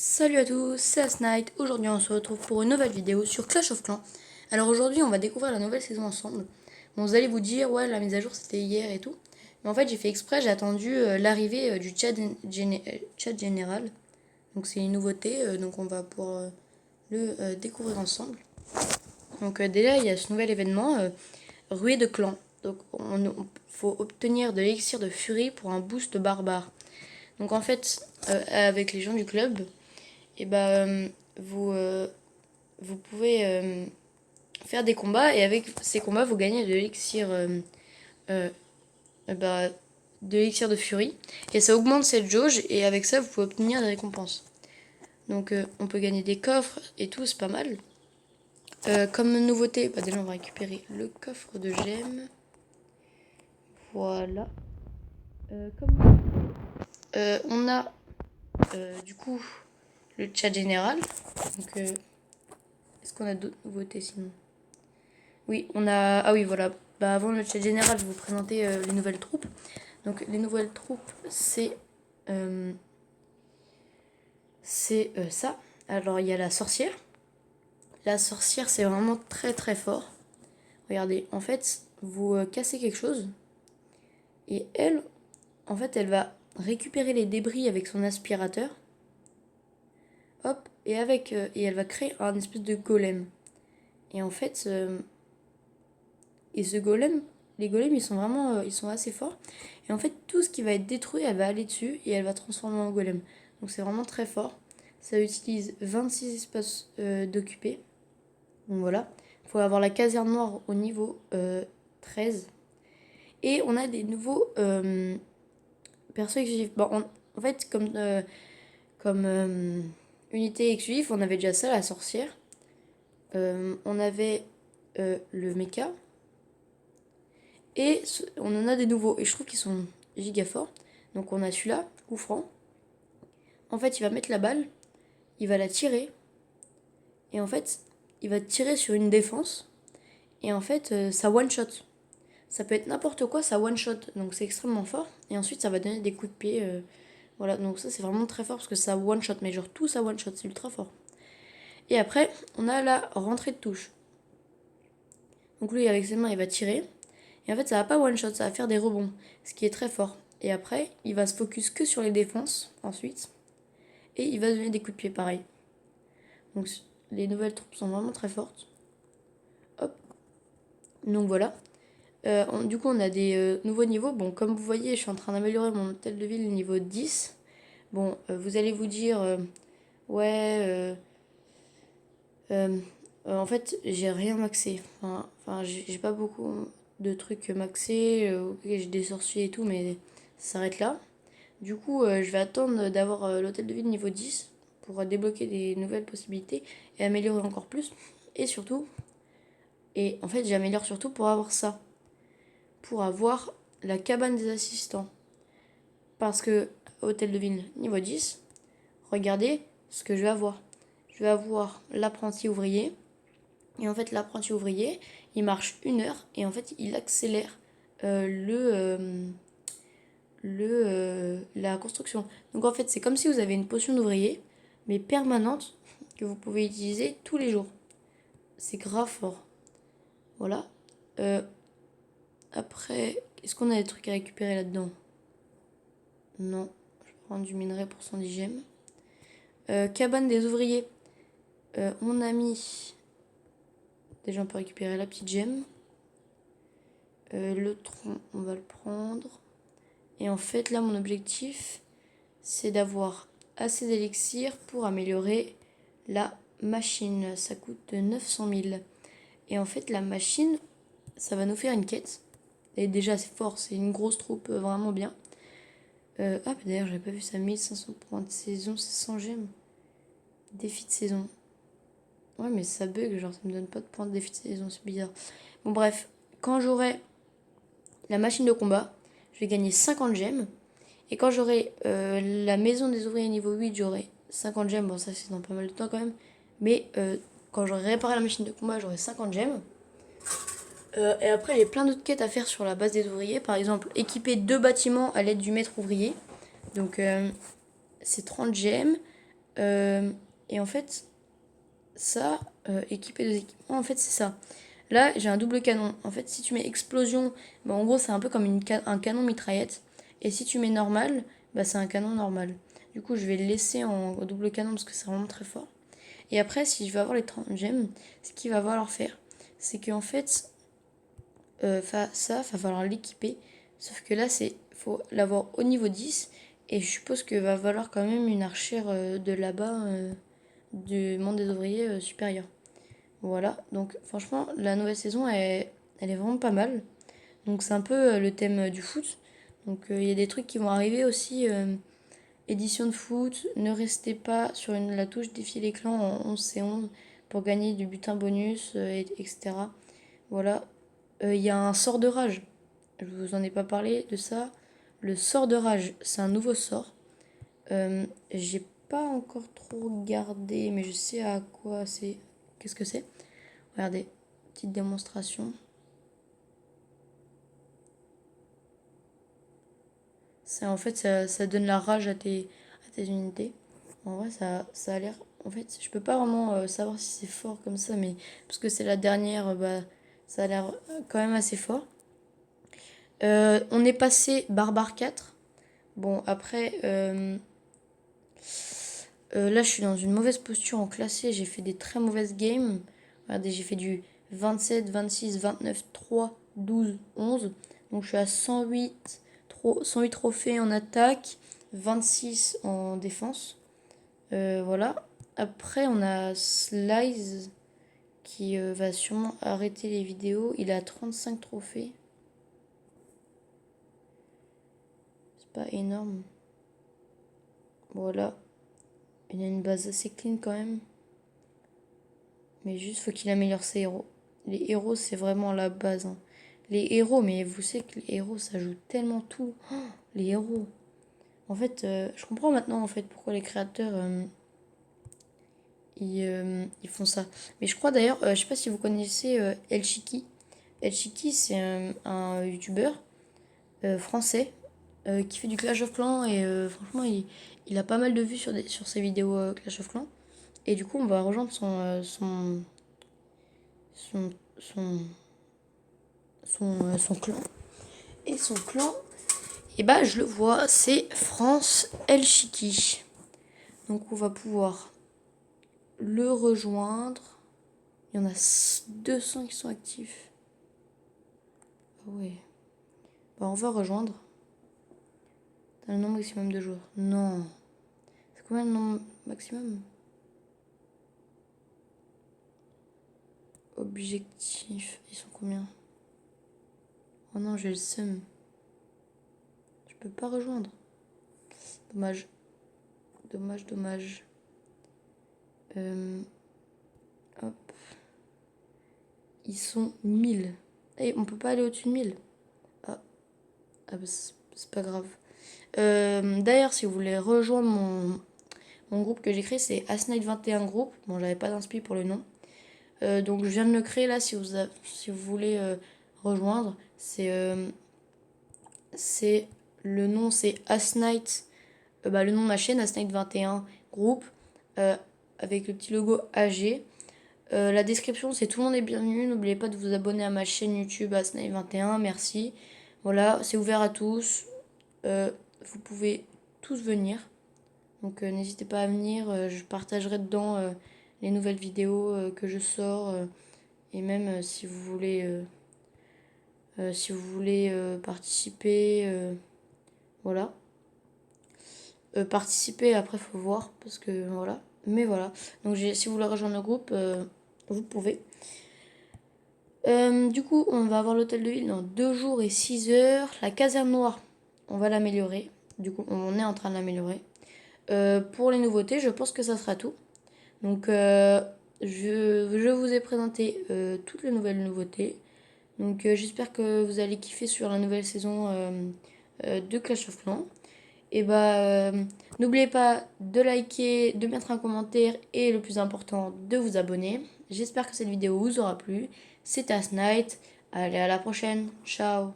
Salut à tous, c'est Asnight. Aujourd'hui on se retrouve pour une nouvelle vidéo sur Clash of Clans. Alors aujourd'hui on va découvrir la nouvelle saison ensemble. Bon, vous allez vous dire ouais la mise à jour c'était hier et tout. Mais en fait j'ai fait exprès, j'ai attendu l'arrivée du chat général. Donc c'est une nouveauté, donc on va pouvoir le découvrir ensemble. Donc déjà il y a ce nouvel événement, ruée de clans. Donc faut obtenir de l'élixir de furie pour un boost barbare. Donc en fait avec les gens du club, et vous pouvez faire des combats et avec ces combats vous gagnez de l'élixir euh, bah, de l'élixir de furie et ça augmente cette jauge et avec ça vous pouvez obtenir des récompenses. Donc on peut gagner des coffres et tout, c'est pas mal. Comme nouveauté, déjà on va récupérer le coffre de gemmes. Voilà. Comme on a du coup le chat général. Donc est-ce qu'on a d'autres nouveautés sinon? Oui, on a... Ah oui, voilà. Avant le chat général, je vais vous présenter les nouvelles troupes. Donc, les nouvelles troupes, c'est... ça. Alors, il y a la sorcière. La sorcière, c'est vraiment très très fort. Regardez, en fait, vous cassez quelque chose. Et elle, en fait, elle va récupérer les débris avec son aspirateur. Hop, et elle va créer un espèce de golem. Et en fait... Et ce golem, les golems, ils sont vraiment ils sont assez forts. Et en fait, tout ce qui va être détruit, elle va aller dessus et elle va transformer en golem. Donc c'est vraiment très fort. Ça utilise 26 espaces d'occupés. Donc voilà. Il faut avoir la caserne noire au niveau 13. Et on a des nouveaux persos exclusifs. Bon, en fait, comme unité exclusive, on avait déjà ça, la sorcière. On avait le mecha. Et on en a des nouveaux. Et je trouve qu'ils sont giga forts. Donc on a celui-là, coup franc. En fait, il va mettre la balle. Il va la tirer. Et en fait, il va tirer sur une défense. Et en fait, ça one-shot. Ça peut être n'importe quoi, ça one-shot. Donc c'est extrêmement fort. Et ensuite, ça va donner des coups de pied. Voilà, donc ça c'est vraiment très fort parce que ça one-shot. Mais genre tout ça one-shot, c'est ultra fort. Et après, on a la rentrée de touche. Donc lui, avec ses mains, il va tirer. Et en fait, ça va pas one-shot, ça va faire des rebonds. Ce qui est très fort. Et après, il va se focus que sur les défenses, ensuite. Et il va donner des coups de pied, pareil. Donc, les nouvelles troupes sont vraiment très fortes. Hop. Donc, voilà. Du coup, on a des nouveaux niveaux. Bon, comme vous voyez, je suis en train d'améliorer mon hôtel de ville niveau 10. Bon, vous allez vous dire... ouais... en fait, j'ai rien maxé. Enfin j'ai pas beaucoup de trucs maxés. Ok, j'ai des sorciers et tout, mais ça s'arrête là. Du coup, je vais attendre d'avoir l'hôtel de ville niveau 10 pour débloquer des nouvelles possibilités et améliorer encore plus. Et surtout, et en fait, j'améliore surtout pour avoir ça. Pour avoir la cabane des assistants. Parce que, hôtel de ville niveau 10, regardez ce que je vais avoir. Je vais avoir l'apprenti ouvrier. Et en fait, l'apprenti ouvrier, il marche 1 heure et en fait, il accélère la construction. Donc en fait, c'est comme si vous avez une potion d'ouvrier, mais permanente, que vous pouvez utiliser tous les jours. C'est grave fort. Voilà. Après, est-ce qu'on a des trucs à récupérer là-dedans? Non. Je vais prendre du minerai pour 110 gemmes. Cabane des ouvriers. On a mis... Déjà, on peut récupérer la petite gemme. Le tronc, on va le prendre. Et en fait, là, mon objectif, c'est d'avoir assez d'élixir pour améliorer la machine. Ça coûte 900 000. Et en fait, la machine, ça va nous faire une quête. Et déjà, c'est fort, c'est une grosse troupe, vraiment bien. D'ailleurs, j'avais pas vu ça, 1500 points de saison, c'est 100 gemmes. Défi de saison. Ouais, mais ça bug, genre, ça me donne pas de points de défi de saison, c'est bizarre. Bon, bref, quand j'aurai la machine de combat, je vais gagner 50 gemmes. Et quand j'aurai la maison des ouvriers niveau 8, j'aurai 50 gemmes. Bon, ça, c'est dans pas mal de temps quand même. Mais quand j'aurai réparé la machine de combat, j'aurai 50 gemmes. Et après, il y a plein d'autres quêtes à faire sur la base des ouvriers. Par exemple, équiper 2 bâtiments à l'aide du maître ouvrier. Donc, c'est 30 gemmes. Et en fait, ça, équipé de équipements, en fait, c'est ça. Là, j'ai un double canon. En fait, si tu mets explosion, bah, en gros, c'est un peu comme un canon mitraillette. Et si tu mets normal, bah, c'est un canon normal. Du coup, je vais le laisser en double canon parce que c'est vraiment très fort. Et après, si je veux avoir les 30 gemmes, ce qu'il va falloir faire, c'est qu'en fait, ça, va falloir l'équiper. Sauf que là, faut l'avoir au niveau 10. Et je suppose que va falloir quand même une archère de là-bas, du monde des ouvriers supérieur. Voilà, donc franchement, la nouvelle saison, elle est vraiment pas mal. Donc c'est un peu le thème du foot. Donc il y a des trucs qui vont arriver aussi. Édition de foot, ne restez pas sur la touche défier les clans en 11 c 11 pour gagner du butin bonus, etc. Voilà. Il y a un sort de rage. Je vous en ai pas parlé de ça. Le sort de rage, c'est un nouveau sort. J'ai pas encore trop regardé, mais je sais à quoi c'est. Qu'est-ce que c'est? Regardez, petite démonstration. En fait, ça donne la rage à tes unités. En vrai, ça a l'air. En fait, je peux pas vraiment savoir si c'est fort comme ça, mais parce que c'est la dernière, bah, ça a l'air quand même assez fort. On est passé Barbare 4. Bon, après, là, je suis dans une mauvaise posture en classé. J'ai fait des très mauvaises games. Regardez, j'ai fait du 27, 26, 29, 3, 12, 11. Donc, je suis à 108 trophées en attaque, 26 en défense. Voilà. Après, on a Slice qui va sûrement arrêter les vidéos. Il a 35 trophées. C'est pas énorme. Voilà. Il a une base assez clean quand même. Mais juste, faut qu'il améliore ses héros. Les héros, c'est vraiment la base, hein. Les héros, mais vous savez que les héros, ça joue tellement tout. Oh, les héros. En fait, je comprends maintenant en fait pourquoi les créateurs ils font ça. Mais je crois d'ailleurs, je sais pas si vous connaissez El Chiki. El Chiki, c'est un youtubeur français qui fait du Clash of Clans et franchement, il a pas mal de vues sur ses vidéos Clash of Clans. Et du coup, on va rejoindre son, son, son clan. Et son clan, et bah, je le vois, c'est France El Chiki. Donc, on va pouvoir le rejoindre. Il y en a 200 qui sont actifs. Ah ouais. Bah, on va rejoindre. T'as le nombre maximum de joueurs. Non. C'est combien le nombre maximum? Objectif. Ils sont combien? Oh non, j'ai le seum. Je peux pas rejoindre. Dommage. Dommage, dommage. Hop. Ils sont 1000. Et on peut pas aller au-dessus de 1000. Ah, bah, c'est pas grave. D'ailleurs, si vous voulez rejoindre mon groupe que j'ai créé, c'est Asnight21 Group. Bon, j'avais pas d'inspi pour le nom. Donc je viens de le créer là si vous voulez rejoindre. C'est le nom, c'est Asnight. Bah, le nom de ma chaîne, Asnight21 Group. Avec le petit logo AG. La description, c'est tout le monde est bienvenu. N'oubliez pas de vous abonner à ma chaîne YouTube Asnight21. Merci. Voilà, c'est ouvert à tous. Vous pouvez tous venir. Donc n'hésitez pas à venir. Je partagerai dedans les nouvelles vidéos que je sors. Et même si vous voulez participer, voilà. Participer, après, faut voir. Parce que voilà. Mais voilà. Donc si vous voulez rejoindre le groupe, vous pouvez. Du coup, on va avoir l'hôtel de ville dans 2 jours et 6 heures. La caserne noire, on va l'améliorer. Du coup, on est en train de l'améliorer. Pour les nouveautés, je pense que ça sera tout. Donc, je vous ai présenté toutes les nouvelles nouveautés. Donc, j'espère que vous allez kiffer sur la nouvelle saison de Clash of Clans. Et bah, n'oubliez pas de liker, de mettre un commentaire et le plus important, de vous abonner. J'espère que cette vidéo vous aura plu. C'était Asnight. Allez, à la prochaine. Ciao.